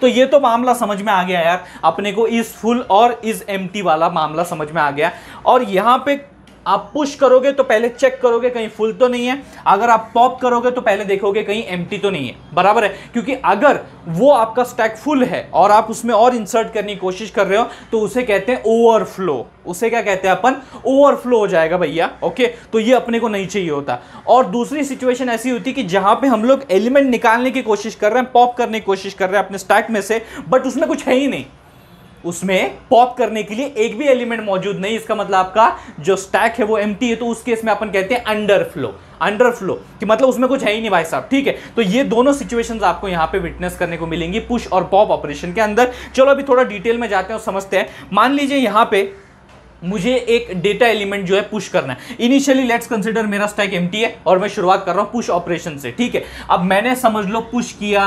तो ये तो मामला समझ में आ गया यार अपने को, इज फुल और इज एम्प्टी वाला मामला समझ में आ गया। और यहां पे आप पुश करोगे तो पहले चेक करोगे कहीं फुल तो नहीं है, अगर आप पॉप करोगे तो पहले देखोगे कहीं एम्प्टी तो नहीं है, बराबर है। क्योंकि अगर वो आपका स्टैक फुल है और आप उसमें और इंसर्ट करने की कोशिश कर रहे हो तो उसे कहते हैं ओवरफ्लो। उसे क्या कहते हैं अपन, ओवरफ्लो हो जाएगा भैया, ओके। तो ये अपने को नहीं चाहिए होता। और दूसरी सिचुएशन ऐसी होती है कि जहां पे हम लोग एलिमेंट निकालने की कोशिश कर रहे हैं, पॉप करने की कोशिश कर रहे हैं अपने स्टैक में से, बट उसमें कुछ है ही नहीं, उसमें पॉप करने के लिए एक भी एलिमेंट मौजूद नहीं, इसका मतलब आपका जो स्टैक है वो एम्प्टी है। तो उस केस में अपन कहते हैं अंडरफ्लो। अंडरफ्लो कि मतलब उसमें कुछ है ही नहीं भाई साहब, ठीक है। तो ये दोनों सिचुएशंस आपको यहां पे विटनेस करने को मिलेंगी पुश और पॉप ऑपरेशन के अंदर। चलो अभी थोड़ा डिटेल में जाते हैं और समझते हैं। मान लीजिए यहां पे मुझे एक डेटा एलिमेंट जो है पुश करना है। इनिशियली लेट्स कंसीडर मेरा स्टैक एम्प्टी है और मैं शुरुआत कर रहा हूं पुश ऑपरेशन से, ठीक है। अब मैंने समझ लो पुश किया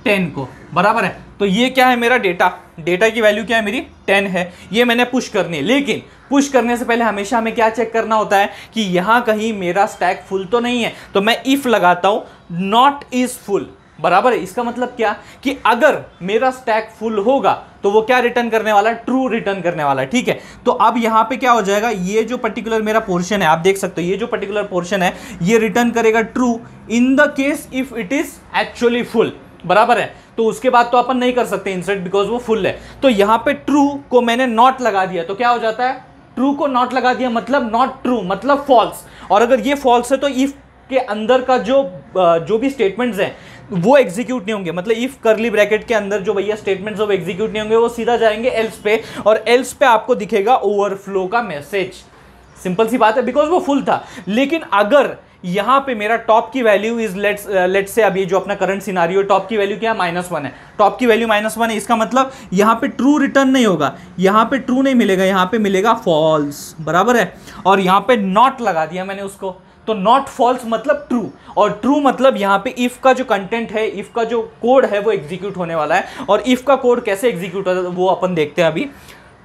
10 को, बराबर है। तो ये क्या है मेरा डेटा, डेटा की वैल्यू क्या है मेरी 10 है, ये मैंने पुश करनी है। लेकिन पुश करने से पहले हमेशा हमें क्या चेक करना होता है कि यहां कहीं मेरा स्टैक फुल तो नहीं है। तो मैं इफ लगाता हूं नॉट इज फुल, बराबर है। इसका मतलब क्या कि अगर मेरा स्टैक फुल होगा तो वो क्या रिटर्न करने वाला है, ट्रू रिटर्न करने वाला है, ठीक है। तो अब यहां पे क्या हो जाएगा, ये जो पर्टिकुलर मेरा पोर्शन है, आप देख सकते हो ये जो पर्टिकुलर पोर्शन है ये रिटर्न करेगा true in the case if it is actually full, बराबर है। तो उसके बाद तो अपन नहीं कर सकते इंसर्ट बिकॉज वो फुल है। तो यहां पे ट्रू को मैंने नॉट लगा दिया तो क्या हो जाता है, ट्रू को नॉट लगा दिया मतलब नॉट ट्रू मतलब फॉल्स। और अगर ये फॉल्स है तो इफ के अंदर का जो भी स्टेटमेंट्स हैं वो एग्जीक्यूट नहीं होंगे, मतलब इफ करली ब्रैकेट के अंदर जो भैया स्टेटमेंट्स वो एग्जीक्यूट नहीं होंगे, वो सीधा जाएंगे एल्स पे, और एल्स पे आपको दिखेगा ओवरफ्लो का मैसेज। सिंपल सी बात है बिकॉज वो फुल था। लेकिन अगर यहां पे मेरा टॉप की वैल्यू इज लेट्स से, अब ये जो अपना करंट सिनारियो टॉप की वैल्यू क्या है -1 है, टॉप की वैल्यू -1 है, इसका मतलब यहां पे ट्रू रिटर्न नहीं होगा, यहां पे ट्रू नहीं मिलेगा, यहां पे मिलेगा फॉल्स, बराबर है। और यहां पे नॉट लगा दिया मैंने उसको, तो नॉट फॉल्स मतलब ट्रू, और ट्रू मतलब यहां पे इफ का जो कंटेंट है, इफ का जो कोड है वो एग्जीक्यूट होने वाला है। और इफ का कोड कैसे एग्जीक्यूट होता है वो अपन देखते हैं अभी।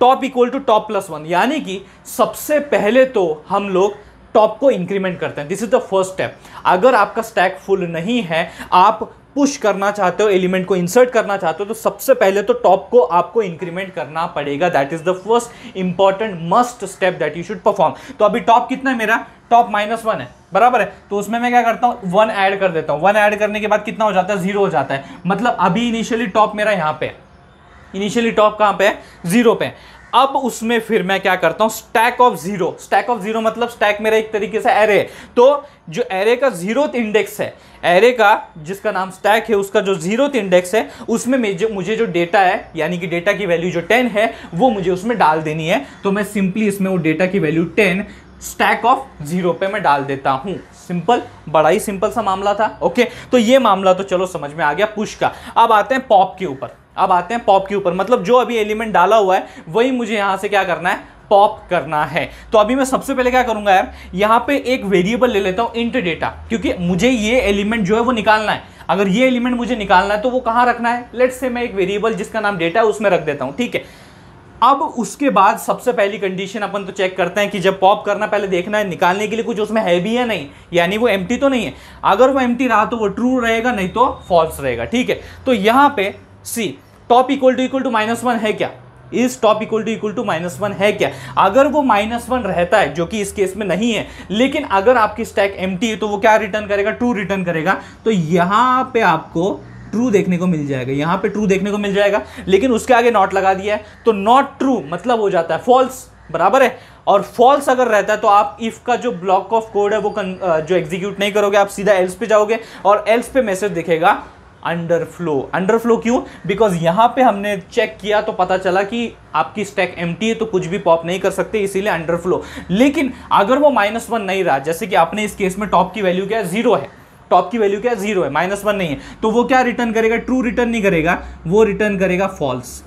Top equal to top plus 1, यानी कि सबसे पहले तो हम लोग टॉप को इंक्रीमेंट करते हैं, this is the first step. अगर आपका स्टैक फुल नहीं है, आप पुश करना चाहते हो, एलिमेंट को इंसर्ट करना चाहते हो, तो सबसे पहले तो टॉप को आपको इंक्रीमेंट करना पड़ेगा। That is the first important must step that you should perform. तो अभी टॉप कितना है मेरा, टॉप -1 है, बराबर है। तो उसमें मैं क्या करता हूं, 1 ऐड कर देता हूं। 1 ऐड करने के बाद कितना हो जाता है, 0 हो जाता है। मतलब अभी इनिशियली टॉप मेरा यहां पे, इनिशियली टॉप कहां पे है, 0 पे। अब उसमें फिर मैं क्या करता हूं, स्टैक ऑफ 0। स्टैक ऑफ 0 मतलब स्टैक मेरा एक तरीके से एरे है। तो जो एरे का 0th इंडेक्स है, एरे का जिसका नाम स्टैक है, उसका जो 0th इंडेक्स है उसमें मुझे जो डेटा है, यानी कि डेटा की वैल्यू जो 10 है वो मुझे उसमें डाल देनी है। तो मैं सिंपली इसमें वो डेटा की वैल्यू 10 स्टैक ऑफ 0 पे मैं डाल देता हूं। सिंपल, बड़ा ही सिंपल सा मामला था, ओके। तो ये मामला तो चलो समझ में आ गया पुश का। अब आते हैं पॉप के ऊपर, अब आते हैं पॉप के ऊपर, मतलब जो अभी एलिमेंट डाला हुआ है वही मुझे यहां से क्या करना है, पॉप करना है। तो अभी मैं सबसे पहले क्या करूंगा यार, यहां पे एक वेरिएबल ले लेता हूं इंट डेटा, क्योंकि मुझे ये एलिमेंट जो है वो निकालना है। अगर ये एलिमेंट मुझे निकालना है तो वो कहां रखना है, लेट्स से मैं एक वेरिएबल जिसका नाम डेटा है उसमें रख देता हूं, ठीक है। अब उसके बाद सबसे पहली कंडीशन अपन तो चेक करते हैं कि जब पॉप करना पहले देखना है निकालने के लिए कुछ उसमें है भी या नहीं, यानी वो एम्प्टी तो नहीं है। अगर वो एम्प्टी रहा तो वो ट्रू रहेगा, नहीं तो फॉल्स रहेगा, ठीक है। तो यहां पे सी टॉप इक्वल टू -1 है क्या, इज टॉप इक्वल टू -1 है क्या। अगर वो -1 रहता है, जो कि इस केस में नहीं है, लेकिन अगर आपकी स्टैक एम्प्टी है तो वो क्या रिटर्न करेगा, ट्रू रिटर्न करेगा। तो यहां पे आपको ट्रू देखने को मिल जाएगा, यहां पे ट्रू देखने को मिल जाएगा, लेकिन उसके आगे नॉट लगा दिया है तो नॉट ट्रू मतलब हो जाता है फॉल्स, बराबर है। और फॉल्स अगर रहता है तो आप इफ का जो ब्लॉक ऑफ कोड है वो जो एग्जीक्यूट नहीं करोगे, आप सीधा एल्स पे जाओगे और एल्स पे मैसेज दिखेगा अंडरफ्लो। अंडरफ्लो क्यों, बिकॉज यहां पे हमने चेक किया तो पता चला कि आपकी स्टैक एम्प्टी है तो कुछ भी पॉप नहीं कर सकते, इसीलिए अंडरफ्लो। लेकिन अगर वो -1 नहीं रहा, जैसे कि आपने इस केस में टॉप की वैल्यू क्या है, 0 है, टॉप की वैल्यू क्या है, 0 है, -1 नहीं है, तो वो क्या रिटर्न करेगा, ट्रू रिटर्न नहीं करेगा, वो रिटर्न करेगा फॉल्स।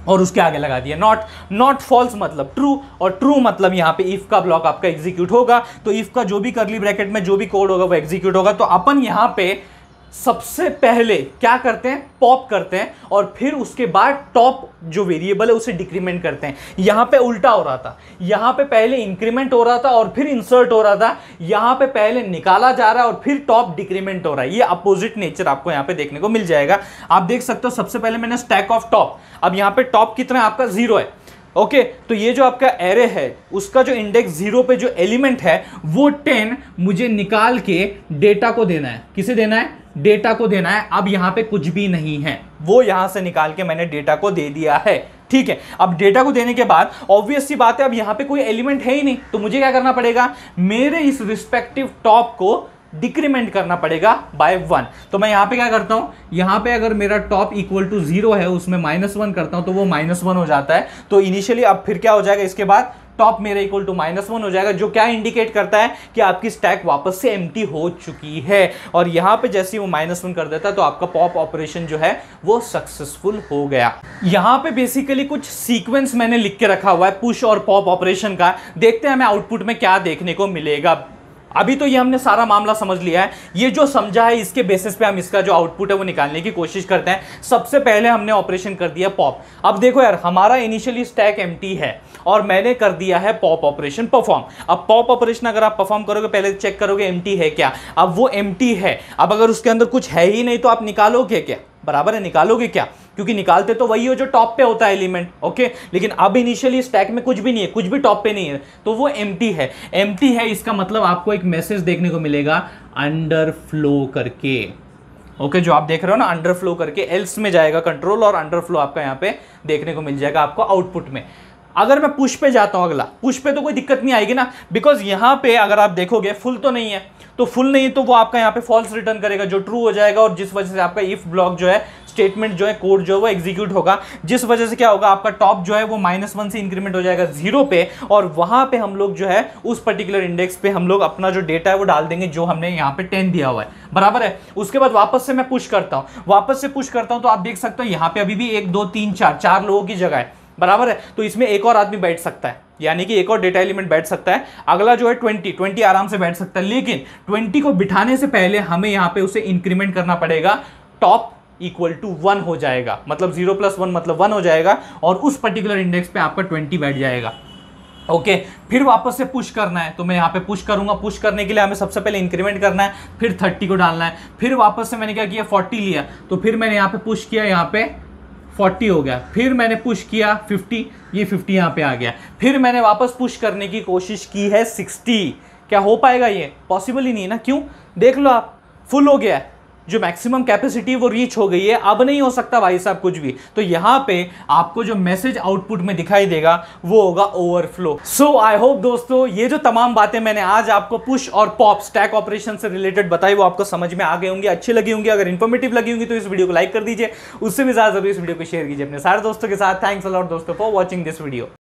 और उसके आगे लगा दिया नॉट, नॉट फॉल्स मतलब ट्रू, और ट्रू मतलब यहां पे इफ का ब्लॉक आपका एग्जीक्यूट होगा। तो इफ का जो भी करली ब्रैकेट में जो भी कोड होगा वो एग्जीक्यूट होगा। तो अपन यहां पे सबसे पहले क्या करते हैं, पॉप करते हैं और फिर उसके बाद टॉप जो वेरिएबल है उसे डिक्रीमेंट करते हैं। यहां पे उल्टा हो रहा था, यहां पे पहले इंक्रीमेंट हो रहा था और फिर इंसर्ट हो रहा था, यहां पे पहले निकाला जा रहा है और फिर टॉप डिक्रीमेंट हो रहा है। ये अपोजिट नेचर आपको यहां पे देखने को मिल जाएगा। आप देख सकते हो सबसे पहले मैंने स्टैक ऑफ टॉप, अब यहां पे टॉप कितना है आपका 0 है। ओके तो ये जो आपका एरे है उसका जो इंडेक्स 0 पे जो एलिमेंट है वो 10 मुझे निकाल के डेटा को देना है। किसे देना है, डेटा को देना है। अब यहां पे कुछ भी नहीं है, वो यहां से निकाल के मैंने डेटा को दे दिया है। ठीक है, अब डेटा को देने के बाद ऑब्वियस सी बात है अब यहां पे कोई एलिमेंट है ही नहीं, तो मुझे क्या करना पड़ेगा, मेरे इस रिस्पेक्टिव टॉप को डिक्रीमेंट करना पड़ेगा बाय 1। तो मैं यहां पे क्या करता हूं, यहां पे अगर मेरा टॉप इक्वल टू 0 है उसमें -1 करता हूं तो वो -1 हो जाता है। तो इनिशियली अब फिर क्या हो जाएगा, इसके बाद टॉप मेरा इक्वल टू -1 हो जाएगा, जो क्या इंडिकेट करता है कि आपकी स्टैक वापस से एम्प्टी हो चुकी है। और यहां पे जैसे ही वो -1 कर देता है तो आपका पॉप ऑपरेशन जो है वो सक्सेसफुल हो गया। यहां पे बेसिकली कुछ सीक्वेंस मैंने लिख के रखा हुआ है पुश और पॉप ऑपरेशन का। देखते हैं हमें आउटपुट में क्या देखने को मिलेगा। अभी तो ये हमने सारा मामला समझ लिया है, ये जो समझा है इसके बेसिस पे हम इसका जो आउटपुट है वो निकालने की कोशिश करते हैं। सबसे पहले हमने ऑपरेशन कर दिया पॉप। अब देखो यार, हमारा इनिशियली स्टैक एम्प्टी है और मैंने कर दिया है पॉप ऑपरेशन परफॉर्म। अब पॉप ऑपरेशन अगर आप परफॉर्म करोगे पहले चेक करोगे एम्प्टी है क्या। अब वो एम्प्टी है, अब अगर उसके अंदर कुछ है ही नहीं तो आप निकालोगे क्या, बराबर है, निकालोगे क्या, क्योंकि निकालते तो वही हो जो टॉप पे होता है एलिमेंट। ओके, लेकिन अब इनिशियली स्टैक में कुछ भी नहीं है, कुछ भी टॉप पे नहीं है, तो वो एम्प्टी है। एम्प्टी है इसका मतलब आपको एक मैसेज देखने को मिलेगा अंडरफ्लो करके। ओके, जो आप देख रहे हो ना अंडरफ्लो करके, एल्स में जाएगा कंट्रोल और अंडरफ्लो आपका यहाँ पे देखने को मिल जाएगा आपको आउटपुट में। अगर मैं पुश पे जाता हूं, अगला पुश पे तो कोई दिक्कत नहीं आएगी ना, बिकॉज यहां पे अगर आप देखोगे फुल तो नहीं है, तो फुल नहीं तो वो आपका यहां पे फॉल्स रिटर्न करेगा जो ट्रू हो जाएगा, और जिस वजह से आपका इफ ब्लॉक जो है, स्टेटमेंट जो है, कोड जो है वो एग्जीक्यूट होगा, जिस वजह से क्या होगा, आपका टॉप जो है वो -1 से इंक्रीमेंट हो जाएगा 0 पे, और वहां पे हम लोग जो है उस पर्टिकुलर इंडेक्स पे हम लोग अपना जो डेटा है वो डाल देंगे जो हमने यहाँ पे 10 दिया हुआ है, बराबर है। उसके बाद वापस से मैं पुश करता हूँ, वापस से पुश करता हूँ तो आप देख सकते हो यहाँ पे अभी भी 1 2 3 4 लोगों की जगह है, बराबर है। तो इसमें एक और आदमी बैठ सकता है, यानी कि एक और डेटा एलिमेंट बैठ सकता है। अगला जो है 20 आराम से बैठ सकता है, लेकिन 20 को बिठाने से पहले हमें यहां पे उसे इंक्रीमेंट करना पड़ेगा। टॉप इक्वल टू 1 हो जाएगा, मतलब 0 + 1 मतलब 1 हो जाएगा, और उस पर्टिकुलर इंडेक्स पे आपका 20 बैठ जाएगा। ओके, फिर वापस से पुश करना है तो मैं यहाँ पे पुश करूंगा। पुश करने के लिए हमें सबसे पहले इंक्रीमेंट करना है, फिर 30 को डालना है, फिर वापस से मैंने क्या किया 40 लिया, तो फिर मैंने यहाँ पे पुश किया, यहाँ पे 40 हो गया, फिर मैंने पुश किया 50, ये 50 यहाँ पे आ गया, फिर मैंने वापस पुश करने की कोशिश की है 60। क्या हो पाएगा, ये पॉसिबल ही नहीं है ना, क्यों, देख लो आप, फुल हो गया है, जो मैक्सिमम कैपेसिटी वो रीच हो गई है, अब नहीं हो सकता भाई साहब कुछ भी। तो यहां पे आपको जो मैसेज आउटपुट में दिखाई देगा वो होगा ओवरफ्लो। सो आई होप दोस्तों ये जो तमाम बातें मैंने आज आपको पुश और पॉप स्टैक ऑपरेशन से रिलेटेड बताई वो आपको समझ में आ गई होंगी, अच्छी लगी होंगी। अगर इन्फॉर्मेटिव लगी होंगी तो इस वीडियो को लाइक कर दीजिए, उससे भी ज्यादा जरूर इस वीडियो को शेयर कीजिए अपने सारे दोस्तों के साथ। थैंक्स अ लॉट दोस्तों फॉर वॉचिंग दिस वीडियो।